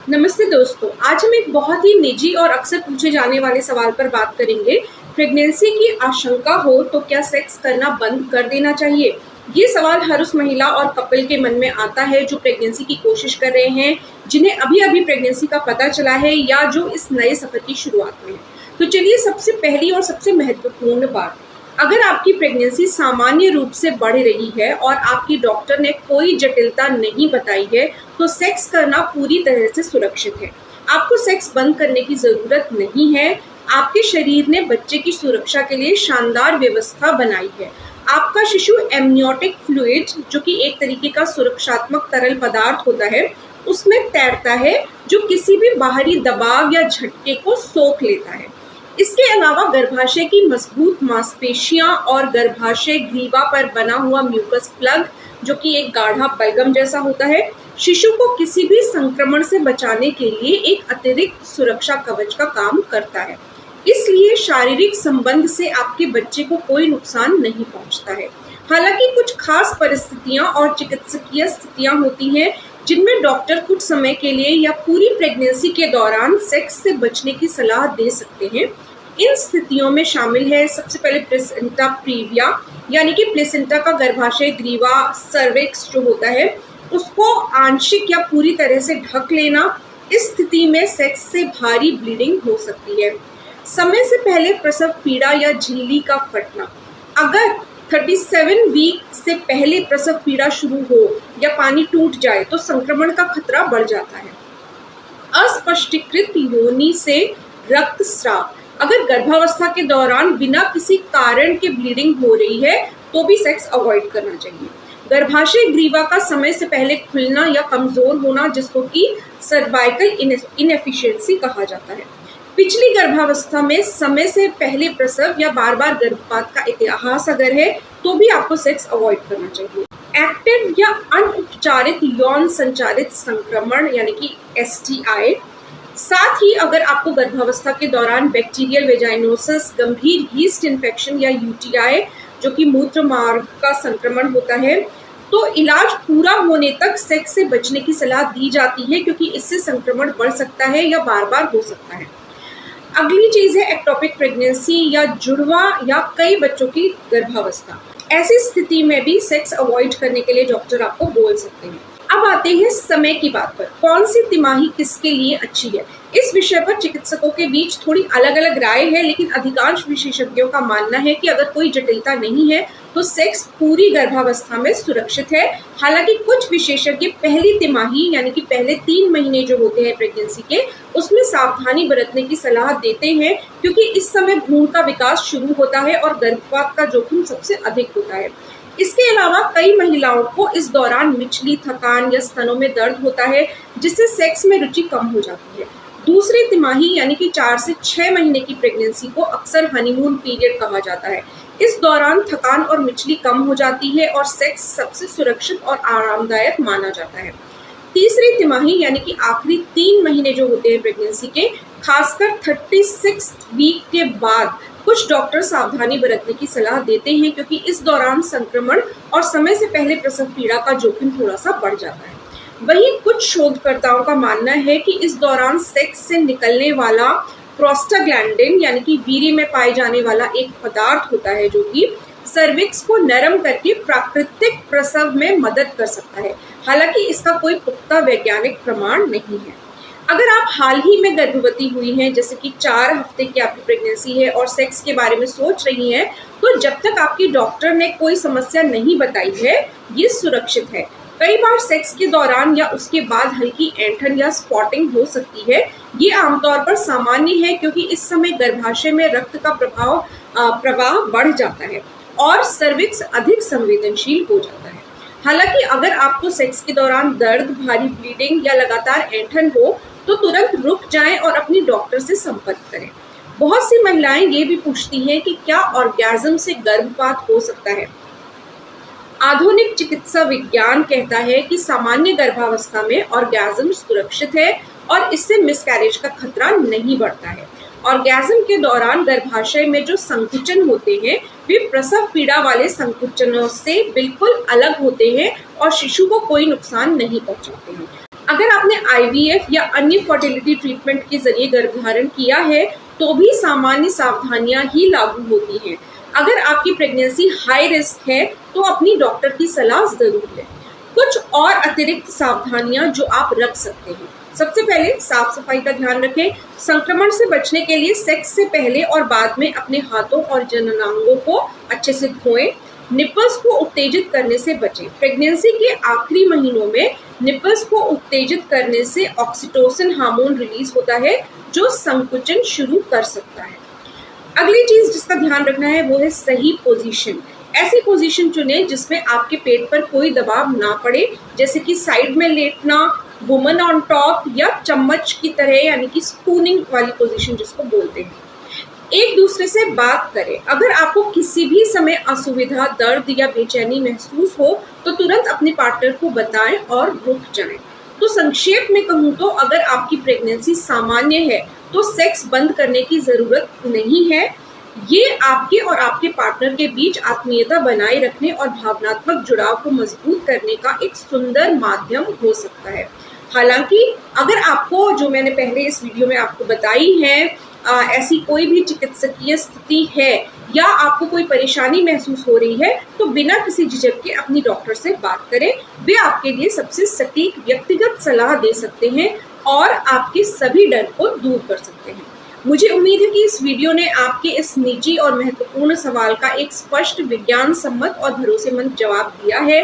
नमस्ते दोस्तों, आज हम एक बहुत ही निजी और अक्सर पूछे जाने वाले सवाल पर बात करेंगे। प्रेगनेंसी की आशंका हो तो क्या सेक्स करना बंद कर देना चाहिए? ये सवाल हर उस महिला और कपल के मन में आता है जो प्रेगनेंसी की कोशिश कर रहे हैं, जिन्हें अभी-अभी प्रेगनेंसी का पता चला है या जो इस नए सफर की शुरुआत में है। तो चलिए सबसे पहली और सबसे महत्वपूर्ण बात, अगर आपकी प्रेगनेंसी सामान्य रूप से बढ़ रही है और आपकी डॉक्टर ने कोई जटिलता नहीं बताई है, तो सेक्स करना पूरी तरह से सुरक्षित है। आपको सेक्स बंद करने की जरूरत नहीं है। आपके शरीर ने बच्चे की सुरक्षा के लिए शानदार व्यवस्था बनाई है। आपका शिशु एमनियोटिक फ्लूइड, जो कि एक तरीके का सुरक्षात्मक तरल पदार्थ होता है, उसमें तैरता है, जो किसी भी बाहरी दबाव या झटके को सोख लेता है। इसके अलावा गर्भाशय की मजबूत मांसपेशियां और गर्भाशय ग्रीवा पर बना हुआ म्यूकस प्लग, जो कि एक गाढ़ा बलगम जैसा होता है, शिशु को किसी भी संक्रमण से बचाने के लिए एक अतिरिक्त सुरक्षा कवच का काम करता है। इसलिए शारीरिक संबंध से आपके बच्चे को कोई नुकसान नहीं पहुंचता है। हालांकि कुछ खास परिस्थितियां और चिकित्सकीय स्थितियां होती हैं जिनमें डॉक्टर कुछ समय के लिए या पूरी प्रेगनेंसी के दौरान सेक्स से बचने की सलाह दे सकते हैं। इन स्थितियों में शामिल है सबसे पहले प्लेसेंटा प्रीविया, यानी कि प्लेसेंटा का गर्भाशय ग्रीवा, सर्विक्स जो होता है, उसको आंशिक या पूरी तरह से ढक लेना। इस स्थिति में सेक्स से भारी ब्लीडिंग हो सकती है। समय से पहले प्रसव पीड़ा या झिल्ली का फटना, अगर 37 वीक से पहले प्रसव पीड़ा शुरू हो या पानी टूट जाए तो संक्रमण का खतरा बढ़ जाता है। अस्पष्टीकृत योनि से रक्तस्राव, अगर गर्भावस्था के दौरान बिना किसी कारण के ब्लीडिंग हो रही है तो भी सेक्स अवॉइड करना चाहिए। गर्भाशय ग्रीवा का समय से पहले खुलना या कमजोर होना, जिसको कि सर्वाइकल इनएफिशिएंसी कहा जाता है। पिछली गर्भावस्था में समय से पहले प्रसव या बार बार गर्भपात का इतिहास अगर है तो भी आपको सेक्स अवॉइड करना चाहिए। एक्टिव या अनउपचारित यौन संचारित संक्रमण, यानी कि STI, साथ ही अगर आपको गर्भावस्था के दौरान बैक्टीरियल वेजाइनोसिस, गंभीर यीस्ट इन्फेक्शन या UTI, जो कि मूत्र मार्ग का संक्रमण होता है, तो इलाज पूरा होने तक सेक्स से बचने की सलाह दी जाती है, क्योंकि इससे संक्रमण बढ़ सकता है या बार बार हो सकता है। अगली चीज है एक्टोपिक प्रेगनेंसी या जुड़वा या कई बच्चों की गर्भावस्था। ऐसी स्थिति में भी सेक्स अवॉइड करने के लिए डॉक्टर आपको बोल सकते हैं। अब आते हैं समय की बात पर, कौन सी तिमाही किसके लिए अच्छी है। इस विषय पर चिकित्सकों के बीच थोड़ी अलग अलग राय है, लेकिन अधिकांश विशेषज्ञों का मानना है कि अगर कोई जटिलता नहीं है तो सेक्स पूरी गर्भावस्था में सुरक्षित है। हालांकि कुछ विशेषज्ञ पहली तिमाही, यानी कि पहले 3 महीने जो होते हैं प्रेगनेंसी के, उसमें सावधानी बरतने की सलाह देते हैं, क्योंकि इस समय भ्रूण का विकास शुरू होता है और गर्भपात का जोखिम सबसे अधिक होता है। इसके अलावा कई महिलाओं को इस दौरान मिचली, थकान या स्तनों में दर्द होता है, जिससे सेक्स में रुचि कम हो जाती है। दूसरी तिमाही, यानी कि 4 से 6 महीने की प्रेगनेंसी को अक्सर हनीमून पीरियड कहा जाता है। इस दौरान थकान और मिचली कम हो जाती है और सेक्स सबसे सुरक्षित और आरामदायक माना जाता है। तीसरी तिमाही, यानी कि आखिरी 3 महीने जो होते हैं प्रेगनेंसी के, खासकर 36 वीक के बाद कुछ डॉक्टर सावधानी बरतने की सलाह देते हैं, क्योंकि इस दौरान संक्रमण और समय से पहले प्रसव पीड़ा का जोखिम थोड़ा सा बढ़ जाता है। वहीं कुछ शोधकर्ताओं का मानना है कि इस दौरान सेक्स से निकलने वाला प्रोस्टाग्लैंडिन, यानी कि वीर्य में पाए जाने वाला एक पदार्थ होता है, जो कि सर्विक्स को नरम करके प्राकृतिक प्रसव में मदद कर सकता है। हालांकि इसका कोई पुख्ता वैज्ञानिक प्रमाण नहीं है। अगर आप हाल ही में गर्भवती हुई हैं, जैसे कि 4 हफ्ते की आपकी प्रेगनेंसी है और सेक्स के बारे में सोच रही हैं, तो जब तक आपकी डॉक्टर ने कोई समस्या नहीं बताई है, ये सुरक्षित है। कई बार सेक्स के दौरान या उसके बाद हल्की ऐंठन या स्पॉटिंग हो सकती है। ये आमतौर पर सामान्य है, क्योंकि इस समय गर्भाशय में रक्त का प्रवाह बढ़ जाता है और सर्विक्स अधिक संवेदनशील हो जाता है। हालांकि अगर आपको सेक्स के दौरान दर्द, भारी ब्लीडिंग या लगातार ऐंठन हो तो तुरंत रुक जाएं और अपनी डॉक्टर से संपर्क करें। बहुत सी महिलाएं ये भी पूछती हैं कि क्या ऑर्गेज्म से गर्भपात हो सकता है। आधुनिक चिकित्सा विज्ञान कहता है कि सामान्य गर्भावस्था में ऑर्गेज्म सुरक्षित है और इससे मिसकैरेज का खतरा नहीं बढ़ता है। ऑर्गेज्म के दौरान गर्भाशय में जो संकुचन होते हैं वे प्रसव पीड़ा वाले संकुचनों से बिल्कुल अलग होते हैं और शिशु को कोई नुकसान नहीं पहुंचाते हैं। अगर आपने IVF या अन्य फर्टिलिटी ट्रीटमेंट के जरिए गर्भधारण किया है तो भी सामान्य सावधानियां ही लागू होती हैं। अगर आपकी प्रेगनेंसी हाई रिस्क है तो अपनी डॉक्टर की सलाह जरूर लें। कुछ और अतिरिक्त सावधानियां जो आप रख सकते हैं। सबसे पहले साफ सफाई का ध्यान रखें। संक्रमण से बचने के लिए सेक्स से पहले और बाद में अपने हाथों और जननांगों को अच्छे से धोएं। निपल्स को उत्तेजित करने से बचें। प्रेगनेंसी के आखिरी महीनों में निपल्स को उत्तेजित करने से ऑक्सीटोसिन हार्मोन रिलीज होता है जो संकुचन शुरू कर सकता है। अगली चीज जिसका ध्यान रखना है वो है सही पोजीशन। ऐसी पोजीशन चुनें जिसमें आपके पेट पर कोई दबाव ना पड़े, जैसे कि साइड में लेटना, वुमन ऑन टॉप या चम्मच की तरह, यानी कि स्पूनिंग वाली पोजीशन जिसको बोलते हैं। एक दूसरे से बात करें। अगर आपको किसी भी समय असुविधा, दर्द या बेचैनी महसूस हो तो तुरंत अपने पार्टनर को बताएं और रुक जाएं। तो संक्षेप में कहूँ तो अगर आपकी प्रेगनेंसी सामान्य है तो सेक्स बंद करने की जरूरत नहीं है। ये आपके और आपके पार्टनर के बीच आत्मीयता बनाए रखने और भावनात्मक जुड़ाव को मजबूत करने का एक सुंदर माध्यम हो सकता है। हालांकि अगर आपको, जो मैंने पहले इस वीडियो में आपको बताई है, ऐसी कोई भी चिकित्सकीय स्थिति है या आपको कोई परेशानी महसूस हो रही है तो बिना किसी झिझक के अपनी डॉक्टर से बात करें। वे आपके लिए सबसे सटीक व्यक्तिगत सलाह दे सकते हैं और आपके सभी डर को दूर कर सकते हैं। मुझे उम्मीद है कि इस वीडियो ने आपके इस निजी और महत्वपूर्ण सवाल का एक स्पष्ट, विज्ञान सम्मत और भरोसेमंद जवाब दिया है।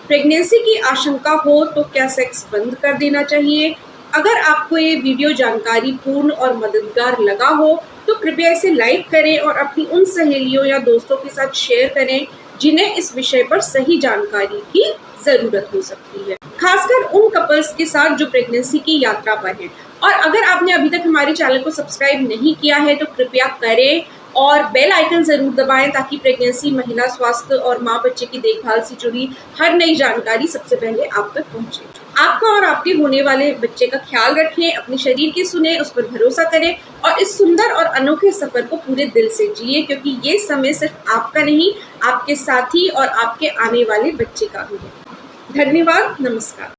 प्रेगनेंसी की आशंका हो तो क्या सेक्स बंद कर देना चाहिए? अगर आपको ये वीडियो जानकारी पूर्ण और मददगार लगा हो तो कृपया इसे लाइक करें और अपनी उन सहेलियों या दोस्तों के साथ शेयर करें जिन्हें इस विषय पर सही जानकारी की जरूरत हो सकती है, खासकर उन कपल्स के साथ जो प्रेगनेंसी की यात्रा पर हैं। और अगर आपने अभी तक हमारे चैनल को सब्सक्राइब नहीं किया है तो कृपया करें और बेल आइकन जरूर दबाएं ताकि प्रेगनेंसी, महिला स्वास्थ्य और माँ बच्चे की देखभाल से जुड़ी हर नई जानकारी सबसे पहले आप तक पहुंचे। आपका और आपके होने वाले बच्चे का ख्याल रखें, अपने शरीर की सुने, उस पर भरोसा करें और इस सुंदर और अनोखे सफर को पूरे दिल से जिए, क्योंकि ये समय सिर्फ आपका नहीं, आपके साथी और आपके आने वाले बच्चे का भी है। धन्यवाद। नमस्कार।